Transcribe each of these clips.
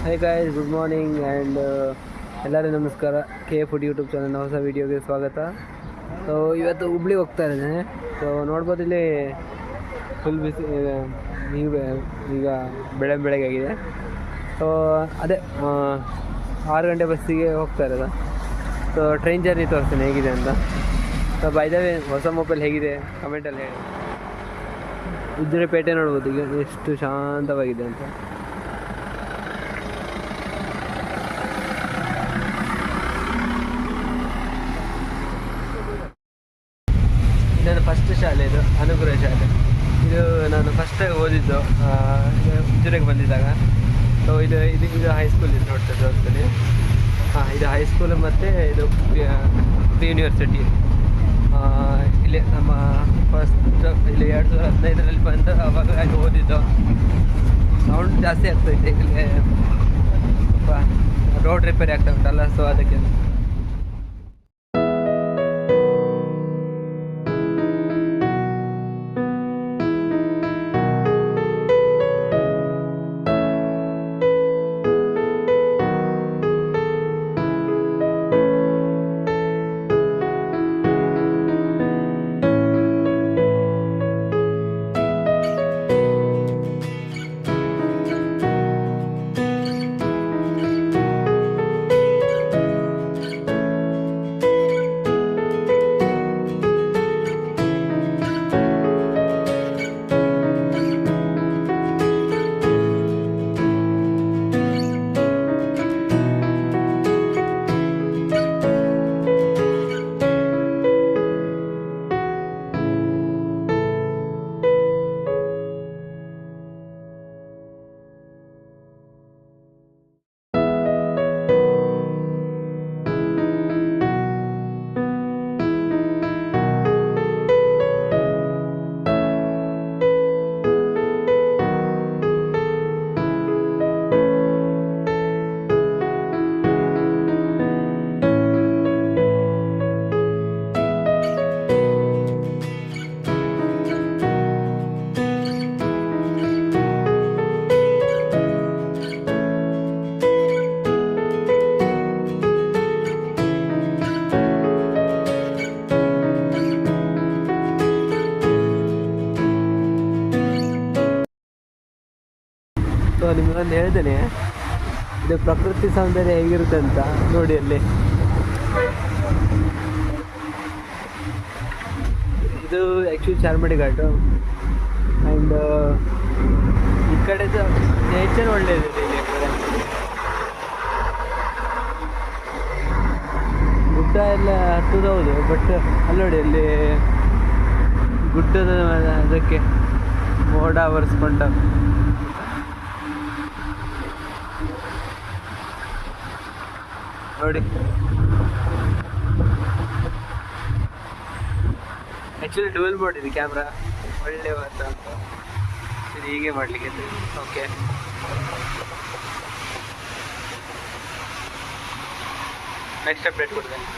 High guys, good morning and ಎಲ್ಲರಿಗೂ ನಮಸ್ಕಾರ. K food YouTube ಚಾನಲ್ನ ಹೊಸ ವೀಡಿಯೋಗೆ ಸ್ವಾಗತ. ಸೊ ಇವತ್ತು ಹುಬ್ಳಿಗೆ ಹೋಗ್ತಾ ಇದ್ದೇನೆ. ಸೊ ನೋಡ್ಬೋದು ಇಲ್ಲಿ ಫುಲ್ ಬಿಸಿ ಈಗ ಬೆಳಗ್ಗೆ ಆಗಿದೆ. ಸೊ ಅದೇ 6 ಗಂಟೆ ಬಸ್ಸಿಗೆ ಹೋಗ್ತಾ ಇರೋದು. ಸೊ ಟ್ರೈನ್ ಜರ್ನಿ ತೋರಿಸ್ತೇನೆ ಹೇಗಿದೆ ಅಂತ. ಸೊ ಬೈ ದ ವೇ, ಹೊಸ ಮೊಬೈಲ್ ಹೇಗಿದೆ ಕಮೆಂಟಲ್ಲಿ ಹೇಳಿ. ಉಜಿರೆ ಪೇಟೆ ನೋಡ್ಬೋದು ಈಗ ಎಷ್ಟು ಶಾಂತವಾಗಿದೆ ಅಂತ. ನನ್ನ ಫಸ್ಟ್ ಶಾಲೆ ಇದು, ಅನುಗ್ರಹ ಶಾಲೆ. ಇದು ನಾನು ಫಸ್ಟಾಗಿ ಓದಿದ್ದು ಉಜಿರೆಗೆ ಬಂದಿದ್ದಾಗ. ಸೊ ಇದು ಹೈಸ್ಕೂಲ್ ಇದು ತೋರಿಸ್ತೀನಿ. ಇದು ಹೈಸ್ಕೂಲು ಮತ್ತು ಇದು ಯೂನಿವರ್ಸಿಟಿ. ಇಲ್ಲಿ ನಮ್ಮ ಫಸ್ಟ್ ಇಲ್ಲಿ 2015 ಬಂದು ಅವಾಗ ಅಲ್ಲಿ ಓದಿದ್ದು. ಸೌಂಡ್ ಜಾಸ್ತಿ ಆಗ್ತೈತೆ ಇಲ್ಲಿ, ಸ್ವಲ್ಪ ರೋಡ್ ರಿಪೇರಿ ಆಗ್ತಾ ಉಂಟಲ್ಲ, ಸೊ ಅದಕ್ಕೆ. ಸೊ ನಿಮಗೊಂದು ಹೇಳ್ತೇನೆ, ಇದು ಪ್ರಕೃತಿ ಸೌಂದರ್ಯ ಹೇಗಿರುತ್ತೆ ಅಂತ ನೋಡಿ. ಅಲ್ಲಿ ಇದು ಆ್ಯಕ್ಚುಲಿ ಚಾರ್ಮಡಿ ಘಾಟು. ಆ್ಯಂಡ್ ಈ ಕಡೆದು ನೇಚರ್ ಒಳ್ಳೆಯದಿದೆ ಇಲ್ಲಿ. ಗುಡ್ಡ ಎಲ್ಲ ಹತ್ತುದು, ಬಟ್ ಅಲ್ಲಿ ನೋಡಿ, ಅಲ್ಲಿ ಗುಡ್ಡದ ಅದಕ್ಕೆ ಮೋಡ ಆವರಿಸ್ಕೊಂಡು ನೋಡಿ. ಆ್ಯಕ್ಚುಲಿ ಡುವೆಲ್ ಮೋಡ್ ಇದೆ ಕ್ಯಾಮ್ರಾ, ಒಳ್ಳೆ ಅಂತ ಇದು ಹೀಗೆ ಮಾಡಲಿಕ್ಕೆ. ಓಕೆ, ನೆಕ್ಸ್ಟ್ ಅಪ್ಡೇಟ್ ಕೊಡ್ತೇನೆ.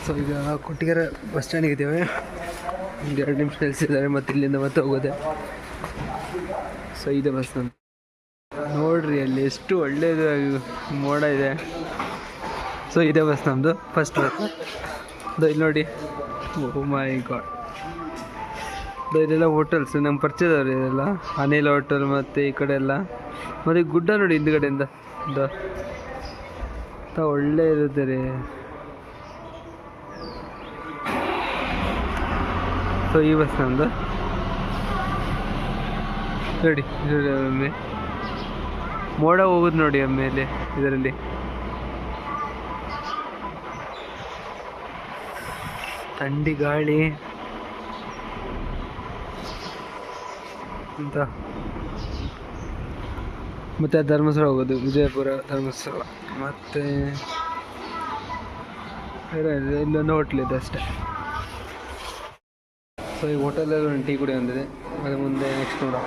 ಸೊ ಈಗ ಕೊಟ್ಟಿಗೆರೆ ಬಸ್ ಸ್ಟ್ಯಾಂಡಿಗೆ ಇದ್ದೇವೆ. ಒಂದು 2 ನಿಮಿಷ ನಿಲ್ಲಿಸಿದ್ದಾರೆ, ಮತ್ತು ಇಲ್ಲಿಂದ ಮತ್ತೆ ಹೋಗೋದೆ. ಸೊ ಇದೆ ಬಸ್ ಅಂತ ನೋಡ್ರಿ, ಅಲ್ಲಿ ಎಷ್ಟು ಒಳ್ಳೆಯದು ಮೋಡ ಇದೆ. ಸೊ ಇದೇ ಬಸ್ ನಮ್ಮದು ಫಸ್ಟ್ ಬಸ್. ಇಲ್ಲಿ ನೋಡಿ, ಓ ಮೈ ಗಾಡ್, ಇದೆಲ್ಲ ಹೋಟೆಲ್ಸ್ ನಮ್ಮ ಪರಿಚಯದವ್ರು ಇದೆಲ್ಲ. ಅನಿಲ್ ಹೋಟೆಲ್ ಮತ್ತು ಈ ಕಡೆ ಎಲ್ಲ, ಮತ್ತು ಗುಡ್ಡ ನೋಡಿ ಹಿಂದ್ಗಡೆಯಿಂದ ಒಳ್ಳೆ ಇರುತ್ತೆ ರೀ. ಸೊ ಈ ಬಸ್ ನಮ್ಮದು ನೋಡಿ, ಒಮ್ಮೆ ಮೋಡ ಹೋಗೋದು ನೋಡಿ ಆಮೇಲೆ ಇದರಲ್ಲಿ. ಥಂಡಿ ಗಾಳಿ ಅಂತ. ಮತ್ತು ಧರ್ಮಸ್ಥಳ ಹೋಗೋದು, ವಿಜಯಪುರ ಧರ್ಮಸ್ಥಳ. ಮತ್ತು ಇಲ್ಲೊಂದು ಹೋಟ್ಲಿದೆ ಅಷ್ಟೇ. ಸೊ ಈ ಹೋಟೆಲಲ್ಲಿ ಒಂದು ಟೀ ಕುಡಿ ಬಂದಿದೆ, ಅದು ಮುಂದೆ ನೆಕ್ಸ್ಟ್ ನೋಡೋ.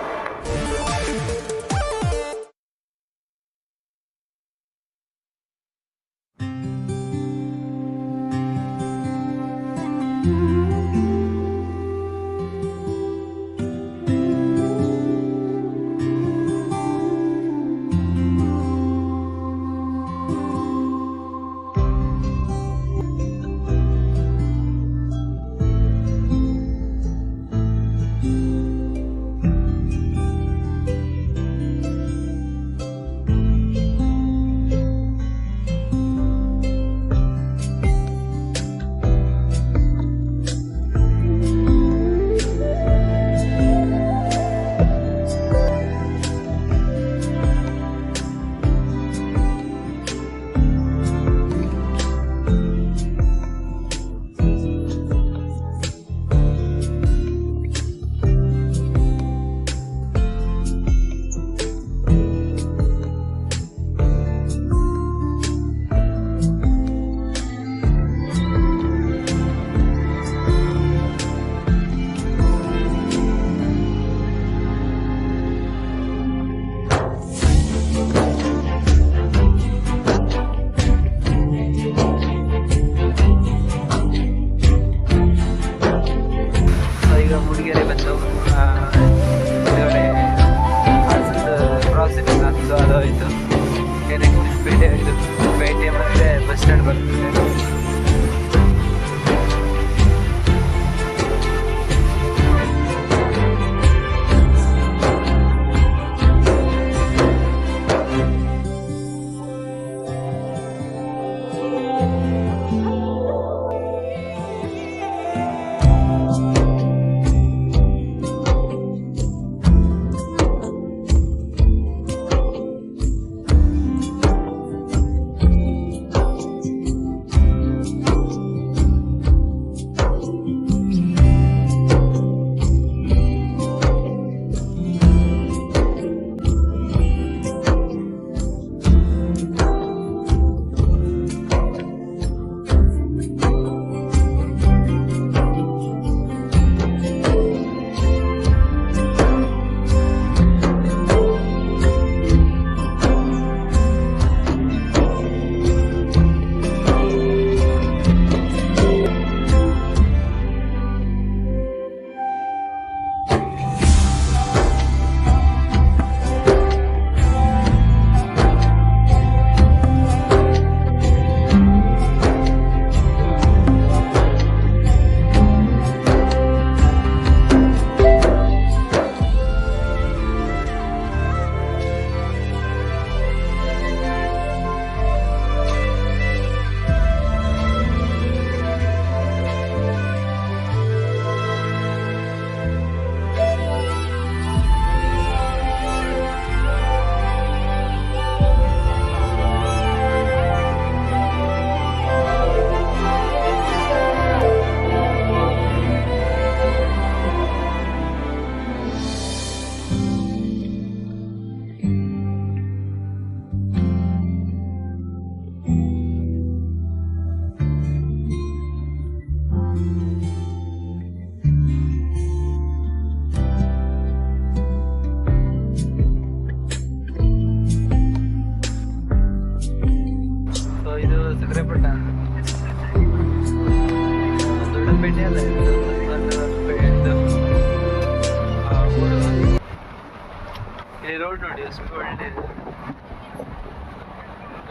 ಇಲ್ಲಿ ರೋಡ್ ನೋಡಿ ಎಷ್ಟು ಒಳ್ಳೆಯದು,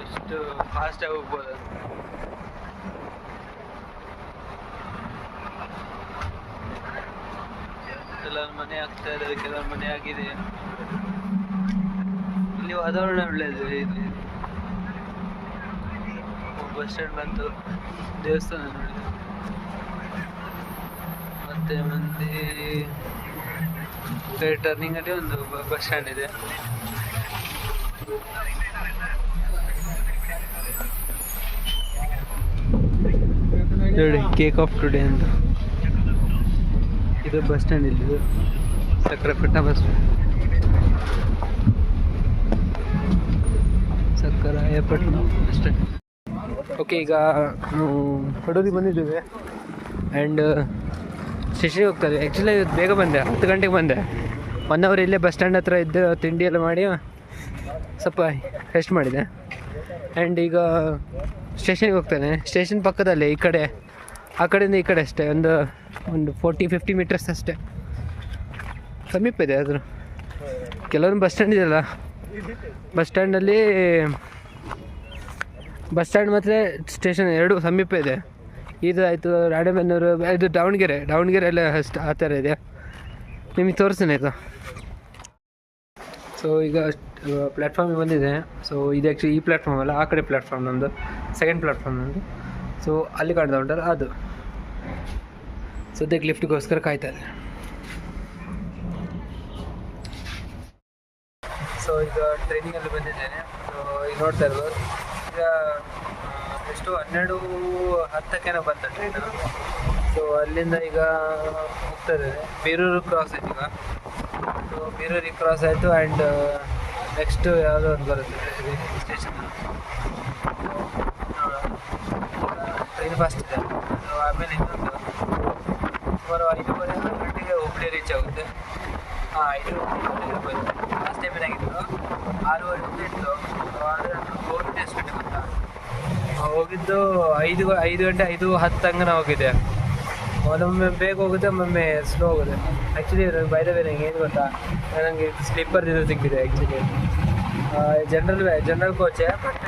ಎಷ್ಟು ಫಾಸ್ಟಾಗಿ ಹೋಗ್ಬೋದು. ಕೆಲವೊಂದು ಮನೆ ಆಗ್ತಾ ಇದೆ, ಕೆಲವೊಂದು ಮನೆ ಆಗಿದೆ. ಇಲ್ಲಿ ವಾತಾವರಣ ಒಳ್ಳೆಯದು. ಇಲ್ಲಿ ಬಸ್ ಸ್ಟ್ಯಾಂಡ್ ಬಂತು, ದೇವಸ್ಥಾನ ನೋಡಿದೆ, ಮತ್ತೆ ಮಂದಿ ಟರ್ನಿಂಗ್ ಅಲ್ಲಿ ಒಂದು ಬಸ್ ಸ್ಟ್ಯಾಂಡ್ ಇದೆ. ನೋಡಿ ಕೇಕ್ ಆಫ್ ಟುಡೇ ಅಂತ ಇದು ಬಸ್ ಸ್ಟ್ಯಾಂಡ್. ಇಲ್ಲಿ ಸಕ್ಕರೆಪಟ್ಟ bus stand, Sakkarayapatna bus stand. Okay, ಈಗ ನಾವು ಪಡೂರಿಗೆ ಬಂದಿದ್ದೇವೆ ಆ್ಯಂಡ್ ಸ್ಟೇಷನ್ಗೆ ಹೋಗ್ತಾ ಇದ್ದೀವಿ. ಆ್ಯಕ್ಚುಲಿ ಇವತ್ತು ಬೇಗ ಬಂದೆ, 10 ಗಂಟೆಗೆ ಬಂದೆ. 1 ಅವರ್ ಇಲ್ಲೇ ಬಸ್ ಸ್ಟ್ಯಾಂಡ್ ಹತ್ರ ಇದ್ದು ತಿಂಡಿ ಎಲ್ಲ ಮಾಡಿ ಸ್ವಲ್ಪ ರೆಸ್ಟ್ ಮಾಡಿದೆ. ಆ್ಯಂಡ್ ಈಗ ಸ್ಟೇಷನ್ಗೆ ಹೋಗ್ತಾನೆ. ಸ್ಟೇಷನ್ ಪಕ್ಕದಲ್ಲೇ, ಈ ಕಡೆ ಆ ಕಡೆಯಿಂದ ಈ ಕಡೆ ಅಷ್ಟೇ, ಒಂದು 40-50 ಮೀಟರ್ಸ್ ಅಷ್ಟೇ, ಸಮೀಪ ಇದೆ. ಆದರೂ ಕೆಲವೊಂದು ಬಸ್ ಸ್ಟ್ಯಾಂಡ್ ಇದೆಯಲ್ಲ, ಬಸ್ ಸ್ಟ್ಯಾಂಡಲ್ಲಿ ಬಸ್ ಸ್ಟ್ಯಾಂಡ್ ಮತ್ತು ಸ್ಟೇಷನ್ ಎರಡೂ ಸಮೀಪ ಇದೆ. ಇದು ಆಯಿತು ರಾಣೆಬೆನ್ನೂರು, ಇದು ದಾವಣಗೆರೆ ಎಲ್ಲ ಅಷ್ಟು ಆ ಥರ ಇದೆ. ನಿಮಗೆ ತೋರಿಸ್ತೀನಿ ಆಯಿತಾ. ಸೊ ಈಗ ಪ್ಲ್ಯಾಟ್ಫಾರ್ಮಿಗೆ ಬಂದಿದೆ. ಸೊ ಇದು ಆ್ಯಕ್ಚುಲಿ ಈ ಪ್ಲ್ಯಾಟ್ಫಾರ್ಮ್ ಅಲ್ಲ, ಆ ಕಡೆ ಪ್ಲ್ಯಾಟ್ಫಾರ್ಮ್ ನಮ್ಮದು, ಸೆಕೆಂಡ್ ಪ್ಲ್ಯಾಟ್ಫಾರ್ಮ್ ನಮ್ಮದು. ಸೊ ಅಲ್ಲಿ ಕಾಣ್ತಾ ಉಂಟಲ್ಲ ಅದು. ಸದ್ಯಕ್ಕೆ ಲಿಫ್ಟ್ಗೋಸ್ಕರ ಕಾಯ್ತಾ ಇದೆ. ಸೊ ಈಗ ಟ್ರೈನಿಂಗಲ್ಲಿ ಬಂದಿದ್ದೇನೆ. ಸೊ ಈಗ ನೋಡ್ತಾ ಇರ್ಬೋದು, ಈಗ ಎಷ್ಟು 12:10 ಬಂತ ಟ್ರೈನು. ಸೊ ಅಲ್ಲಿಂದ ಈಗ ಹೋಗ್ತಾ ಇದ್ದೇನೆ. ಬೀರೂರು ಕ್ರಾಸ್ ಆಯ್ತು ಈಗ. ಸೊ ಬೀರೂರಿಗೆ ಕ್ರಾಸ್ ಆಯಿತು ಆ್ಯಂಡ್ ನೆಕ್ಸ್ಟ್ ಯಾವುದೋ ಒಂದು ಬರುತ್ತೆ ಸ್ಟೇಷನ್. ಟ್ರೈನ್ ಫಾಸ್ಟ್ ಇದೆ. ಸೊ ಆಮೇಲೆ ಇನ್ನೊಂದು ಸುಮಾರು 5:30 ಗಂಟೆಗೆ ಹುಬ್ಳಿ ರೀಚ್ ಆಗುತ್ತೆ. 5 ಗಂಟೆಗೆ ಬರುತ್ತೆ. ಲಾಸ್ಟ್ ಟೈಮ್ ಏನಾಗಿತ್ತು 6:30 ಇತ್ತು. ಆದರೆ ಹೋಗಿದ್ದೆ ಎಷ್ಟು ಗಂಟೆ ಗೊತ್ತಾ? ಹೋಗಿದ್ದು 5 ಗಂಟೆ 5:10 ಹಂಗೆ ಹೋಗಿದೆ. ಒಮ್ಮೊಮ್ಮೆ ಬೇಗ ಹೋಗುತ್ತೆ, ಒಮ್ಮೊಮ್ಮೆ ಸ್ಲೋ ಹೋಗುತ್ತೆ. ಆ್ಯಕ್ಚುಲಿ ಬೈ ದ ವೇ ನಂಗೆ ಏನು ಗೊತ್ತಾ, ನನಗೆ ಸ್ಲೀಪರ್ ಇದು ಸಿಕ್ಕಿದೆ. ಆ್ಯಕ್ಚುಲಿ ಜನರಲ್ ಕೋಚೆ, ಬಟ್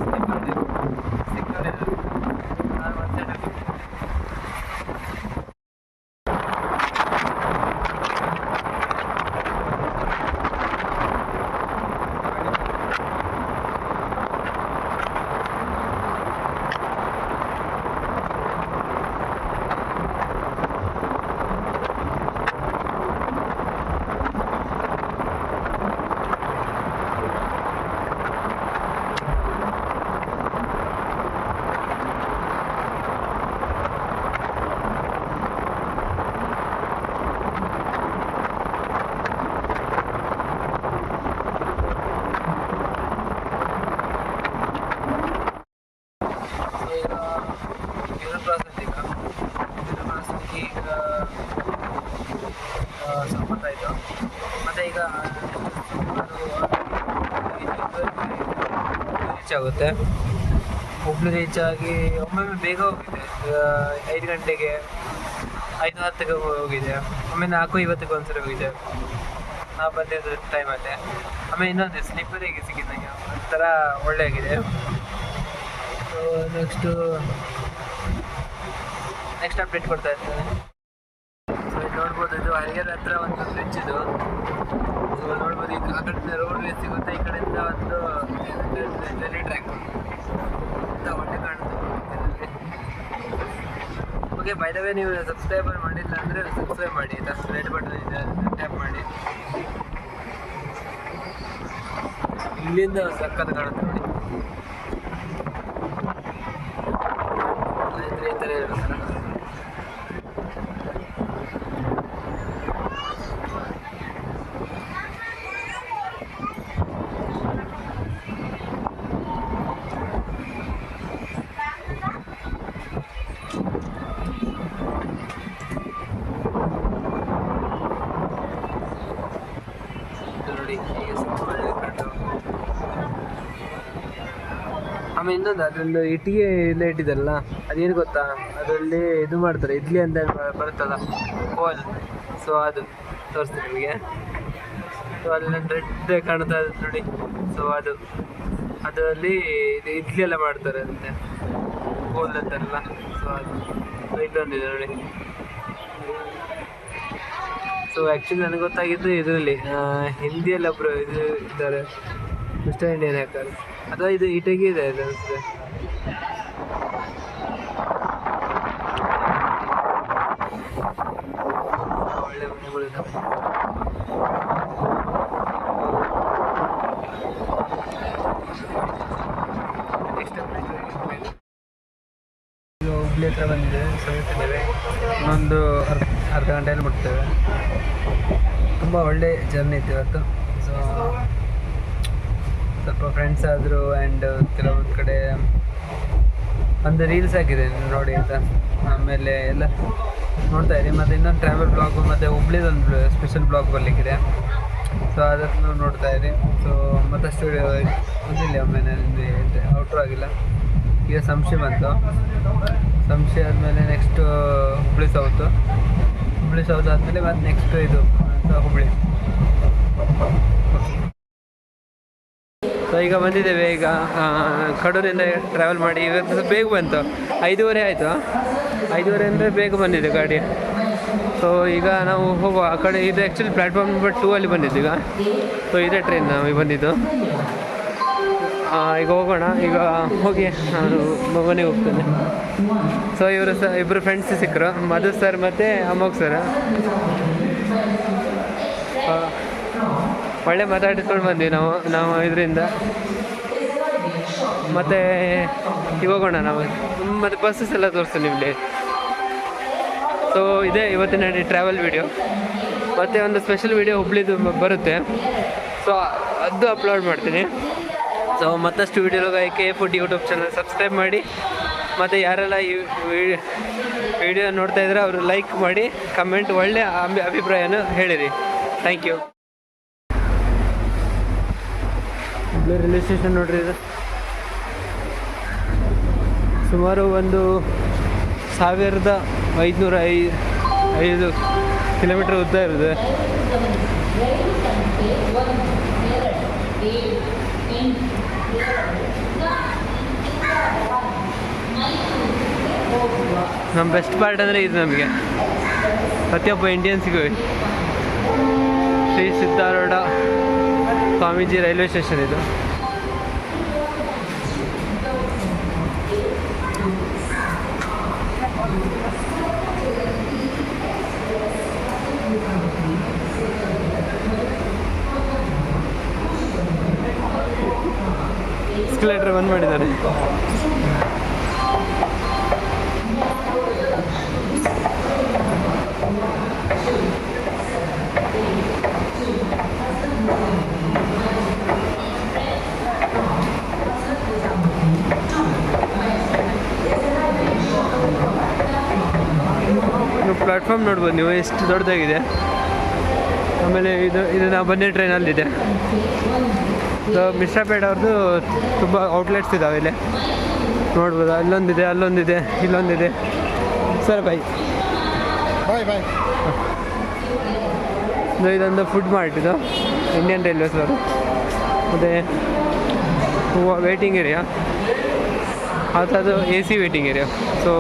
ಸ್ಲೀಪರ್ ಸಿಕ್ಕಿದೆ. ನಾನು ಮತ್ತೆ ಸಂಬಂಧಾಯಿತು. ಮತ್ತು ಈಗ ರೀಚ್ ಆಗುತ್ತೆ. ಹುಬ್ಳಿ ರೀಚ್ ಆಗಿ ಒಮ್ಮೊಮ್ಮೆ ಬೇಗ ಹೋಗಿದೆ. 5 ಗಂಟೆಗೆ 5:10 ಹೋಗಿದೆ. ಒಮ್ಮೆ 4:50 ಒಂದ್ಸರಿ ಹೋಗಿದೆ ನಾವು ಬಂದಿದ್ದ ಟೈಮಲ್ಲಿ. ಆಮೇಲೆ ಇನ್ನೊಂದು ಸ್ಲೀಪರಿಗೆ ಸಿಕ್ಕಿದ್ದು ನನಗೆ ಒಂಥರ ಒಳ್ಳೆ ಆಗಿದೆ. ಸೊ ನೆಕ್ಸ್ಟ್ ಅಪ್ಡೇಟ್ ಕೊಡ್ತಾ ಇರ್ತೇನೆ. ಸೊ ಇದು ನೋಡ್ಬೋದು, ಇದು ಹರಿಹರ ಹತ್ರ ಒಂದು ಬ್ರಿಡ್ಜ್ ಇದು. ಸೊ ನೋಡ್ಬೋದು, ಈಗ ಆ ಕಡೆ ರೋಡ್ ವೇ ಸಿಗುತ್ತೆ, ಈ ಕಡೆಯಿಂದ ಒಂದು ರೈಲ್ವೆ ಟ್ರ್ಯಾಕ್ ಅಂತ ಒಳ್ಳೆ ಕಾಣುತ್ತೆ. ಓಕೆ, ಬೈ ದ ವೇ ನೀವು ಸಬ್ಸ್ಕ್ರೈಬರ್ ಮಾಡಿಲ್ಲ ಅಂದರೆ ಸಬ್ಸ್ಕ್ರೈಬ್ ಮಾಡಿ. ರೆಡ್ ಬಟನ್ ಇದೆ, ಟ್ಯಾಪ್ ಮಾಡಿ. ಇಲ್ಲಿಂದ ಸಕ್ಕತ್ ಕಾಣುತ್ತೆ ನೋಡಿ. ಈ ಥರ ಇರುತ್ತೆ. ಆಮೇಲೆ ಇನ್ನೊಂದು ಅದೊಂದು ಇಟ್ಟಿಗೆ ಇಲ್ಲೇ ಇಟ್ಟಿದ್ದಲ್ಲ, ಅದೇನು ಗೊತ್ತಾ, ಅದರಲ್ಲಿ ಇದು ಮಾಡ್ತಾರೆ, ಇಡ್ಲಿ ಅಂತ ಬರುತ್ತಲ್ಲ ಕೋಲ್. ಸೊ ಅದು ತೋರಿಸ್ತೀನಿ ನಿಮಗೆ. ಸೊ ಅಲ್ಲಿ ನನ್ನ ರೆಡ್ ಕಾಣ್ತಾ ಇದೆ ನೋಡಿ. ಸೊ ಅದರಲ್ಲಿ ಇಡ್ಲಿ ಎಲ್ಲ ಮಾಡ್ತಾರೆ ಅಂತೆ, ಗೋಲ್ ಅಂತಾರಲ್ಲ. ಸೊ ಇಲ್ಲೊಂದಿದೆ ನೋಡಿ. ಸೊ ಆ್ಯಕ್ಚುಲಿ ನನಗೆ ಗೊತ್ತಾಗಿದ್ದು ಇದರಲ್ಲಿ ಹಿಂದಿಯಲ್ಲಿ ಒಬ್ಬರು ಇದ್ದಾರೆ, ಮಿಸ್ಟರ್ ಇಂಡಿಯನ್ ಹ್ಯಾಕರ್, ಅಥವಾ ಇದು ಇಟಗಿ ಇದೆ ಇದು ಅನಿಸುತ್ತೆ. ಒಳ್ಳೆ ಮನೆಗಳಿದ್ದಾವೆ. ಹುಬ್ಳಿ ಹತ್ರ ಬಂದಿದೆ, ಸವಿತಿದ್ದೇವೆ. ಇನ್ನೊಂದು ಅರ್ಧ ಗಂಟೆಯಲ್ಲಿ ಮುಟ್ತೇವೆ. ತುಂಬ ಒಳ್ಳೆ ಜರ್ನಿ ಇತ್ತು ಇವತ್ತು. ಸೊ ಸ್ವಲ್ಪ ಫ್ರೆಂಡ್ಸ್ ಆದರು ಆ್ಯಂಡ್ ಕೆಲವೊಂದು ಕಡೆ ಒಂದು ರೀಲ್ಸ್ ಹಾಕಿದೆ ನೋಡಿ ಅಂತ. ಆಮೇಲೆ ಎಲ್ಲ ನೋಡ್ತಾ ಇದ್ದೀನಿ. ಮತ್ತು ಇನ್ನೊಂದು ಟ್ರಾವೆಲ್ ಬ್ಲಾಗು ಮತ್ತು ಹುಬ್ಳಿದೊಂದು ಸ್ಪೆಷಲ್ ಬ್ಲಾಗ್ ಬರಲಿಕ್ಕಿದೆ. ಸೊ ಅದನ್ನು ನೋಡ್ತಾ ಇದ್ದೀನಿ. ಸೊ ಮತ್ತಷ್ಟು ಬಂದಿಲ್ಲ ಒಮ್ಮೆ ನನಗೆ ಔಟ್ರು ಆಗಿಲ್ಲ. ಈಗ ಸಂಶಯ ಬಂತು. ಸಂಶಯ ಆದಮೇಲೆ ನೆಕ್ಸ್ಟು ಹುಬ್ಳಿ ಸೌತು ಆದಮೇಲೆ ಮತ್ತು ನೆಕ್ಸ್ಟ್ ಇದು ಹುಬ್ಳಿ. ಸೊ ಈಗ ಬಂದಿದ್ದೇವೆ. ಈಗ ಕಡೂರಿಂದ ಟ್ರಾವೆಲ್ ಮಾಡಿ ಇವತ್ತು ಬೇಗ ಬಂತು, 5:30 ಆಯಿತು. 5:30 ಅಂದರೆ ಬೇಗ ಬಂದಿದೆ ಗಾಡಿ. ಸೊ ಈಗ ನಾವು ಹೋಗುವ ಆ ಕಡೆ. ಇದು ಆ್ಯಕ್ಚುಲಿ ಪ್ಲ್ಯಾಟ್ಫಾರ್ಮ್ ನಂಬರ್ 2 ಅಲ್ಲಿ ಬಂದಿದ್ದು ಈಗ. ಸೊ ಇದೇ ಟ್ರೈನ್ ನಾವು ಬಂದಿದ್ದು. ಈಗ ಹೋಗೋಣ. ಈಗ ಹೋಗಿ ನಾನು ಮನೆಗೆ ಹೋಗ್ತೇನೆ. ಸೊ ಇಬ್ಬರು ಫ್ರೆಂಡ್ಸ್ ಸಿಕ್ಕರು, ಮಧು ಸರ್ ಮತ್ತು ಅಮೋಘ್ ಸರ್. ಒಳ್ಳೆ ಮಾತಾಡಿಸ್ಕೊಂಡು ಬಂದ್ವಿ ನಾವು ಇದರಿಂದ. ಮತ್ತು ಈಗ ಹೋಗೋಣ ನಾವು. ಮತ್ತು ಬಸ್ಸಸ್ ಎಲ್ಲ ತೋರಿಸ್ತೀನಿ ನಿಮಗೆ. ಸೊ ಇದೇ ಇವತ್ತಿನ ಟ್ರಾವೆಲ್ ವಿಡಿಯೋ. ಮತ್ತು ಒಂದು ಸ್ಪೆಷಲ್ ವಿಡಿಯೋ ಹುಬ್ಳಿದು ಬರುತ್ತೆ. ಸೊ ಅದು ಅಪ್ಲೋಡ್ ಮಾಡ್ತೀನಿ. ಸೊ ಮತ್ತಷ್ಟು ವಿಡಿಯೋಗಾಗಿ KF Food YouTube channel subscribe ಮಾಡಿ. ಮತ್ತು ಯಾರೆಲ್ಲ ಈ ವಿಡಿಯೋ ನೋಡ್ತಾ ಇದ್ರೆ ಅವರು ಲೈಕ್ ಮಾಡಿ, ಕಮೆಂಟ್, ಒಳ್ಳೆ ಅಭಿಪ್ರಾಯನ ಹೇಳಿರಿ. Thank you. Hubli railway station ನೋಡ್ರಿ. ಇದು ಸುಮಾರು ಒಂದು 1505 ಕಿಲೋಮೀಟ್ರ್ ಉದ್ದ ಇರುತ್ತೆ. ನಮ್ಮ ಬೆಸ್ಟ್ ಪಾರ್ಟ್ ಅಂದರೆ ಇದು ನಮಗೆ ಪ್ರತಿಯೊಬ್ಬ ಇಂಡಿಯನ್ಸಿಗೂ ಶ್ರೀ ಸಿದ್ಧಾರೂಢ ಸ್ವಾಮೀಜಿ ರೈಲ್ವೆ ಸ್ಟೇಷನ್ ಇದು. ಎಸ್ಕಲೇಟರ್ ಬಂದ್ ಮಾಡಿದ್ದಾರೆ. ಪ್ಲಾಟ್ಫಾರ್ಮ್ ನೋಡ್ಬೋದು ನೀವು, ಎಷ್ಟು ದೊಡ್ಡದಾಗಿದೆ. ಆಮೇಲೆ ಇದು ನಾವು ಬಂದಿದ್ದ ಟ್ರೈನಲ್ಲಿದೆ. ಸೊ ಮಿಶ್ರಾಪೇಟೆ ಅವ್ರದ್ದು ತುಂಬ ಔಟ್ಲೆಟ್ಸ್ ಇದ್ದಾವೆ ಇಲ್ಲಿ ನೋಡ್ಬೋದು. ಅಲ್ಲೊಂದಿದೆ ಇಲ್ಲೊಂದಿದೆ. ಸರ್ ಬಾಯ್. ಇದೊಂದು ಫುಡ್ ಮಾರ್ಟ್ ಇದು, ಇಂಡಿಯನ್ ರೈಲ್ವೇಸ್ ಅವರು. ಮತ್ತು ವೇಟಿಂಗ್ ಏರಿಯಾ, ಅದು AC waiting area. So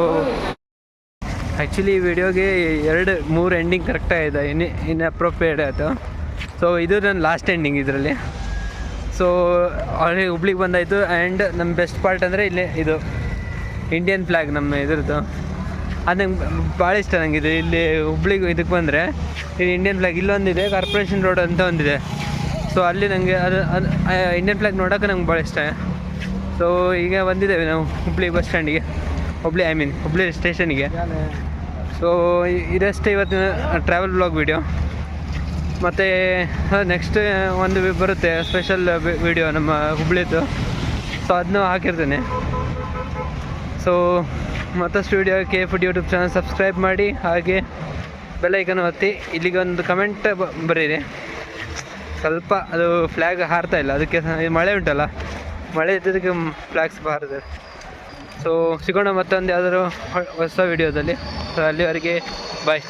actually ಈ ವಿಡಿಯೋಗೆ 2-3 ಎಂಡಿಂಗ್ ಕರೆಕ್ಟಾಗಿದೆ, ಇನ್ಅಪ್ರೋಪ್ರಿಯೇಟ್ ಆಯಿತು. ಸೊ ಇದು ನನ್ನ ಲಾಸ್ಟ್ ಎಂಡಿಂಗ್ ಇದರಲ್ಲಿ. ಸೊ ಆಲ್ರೆಡಿ ಹುಬ್ಳಿಗೆ ಬಂದಾಯಿತು. ಆ್ಯಂಡ್ ನಮ್ಮ ಬೆಸ್ಟ್ ಪಾರ್ಟ್ ಅಂದರೆ ಇಲ್ಲೇ ಇದು ಇಂಡಿಯನ್ ಫ್ಲ್ಯಾಗ್ ನಮ್ಮ ಇದ್ರದ್ದು. ಅದು ನಂಗೆ ಭಾಳ ಇಷ್ಟ. ನನಗೆ ಇಲ್ಲಿ ಹುಬ್ಳಿಗೆ ಇದಕ್ಕೆ ಬಂದರೆ ಇದು ಇಂಡಿಯನ್ ಫ್ಲ್ಯಾಗ್ ಇಲ್ಲೊಂದಿದೆ, ಕಾರ್ಪೊರೇಷನ್ ರೋಡ್ ಅಂತ ಒಂದಿದೆ. ಸೊ ಅಲ್ಲಿ ನನಗೆ ಅದು ಇಂಡಿಯನ್ ಫ್ಲ್ಯಾಗ್ ನೋಡೋಕೆ ನಂಗೆ ಭಾಳ ಇಷ್ಟ. ಸೊ ಈಗ ಬಂದಿದ್ದೇವೆ ನಾವು ಹುಬ್ಳಿ ಬಸ್ ಸ್ಟ್ಯಾಂಡಿಗೆ, ಹುಬ್ಳಿ ಸ್ಟೇಷನಿಗೆ. ಸೊ ಇದಷ್ಟೇ ಇವತ್ತಿನ ಟ್ರಾವೆಲ್ ಬ್ಲಾಗ್ ವಿಡಿಯೋ. ಮತ್ತು ನೆಕ್ಸ್ಟ್ ಒಂದು ಬರುತ್ತೆ ಸ್ಪೆಷಲ್ ವಿಡಿಯೋ ನಮ್ಮ ಹುಬ್ಳಿದು. ಸೊ ಅದನ್ನೂ ಹಾಕಿರ್ತೇನೆ. ಸೊ ಮತ್ತಷ್ಟು video KF Food YouTube channel subscribe ಮಾಡಿ, ಹಾಗೆ ಬೆಲ್ ಐಕನ್ ಒತ್ತಿ. ಇಲ್ಲಿಗೆ ಒಂದು ಕಮೆಂಟ್ ಬರೀರಿ. ಸ್ವಲ್ಪ ಅದು ಫ್ಲ್ಯಾಗ್ ಹಾರ್ತಾ ಇಲ್ಲ, ಅದಕ್ಕೆ ಮಳೆ ಉಂಟಲ್ಲ, ಮಳೆ ಇದ್ದದಕ್ಕೆ ಫ್ಲ್ಯಾಗ್ಸ್ ಹಾರಿದೆ. ಸೊ ಸಿಗೋಣ ಮತ್ತೊಂದು ಯಾವುದಾದ್ರು ಹೊಸ ವಿಡಿಯೋದಲ್ಲಿ. ಸೊ ಅಲ್ಲಿವರೆಗೆ ಬಾಯ್.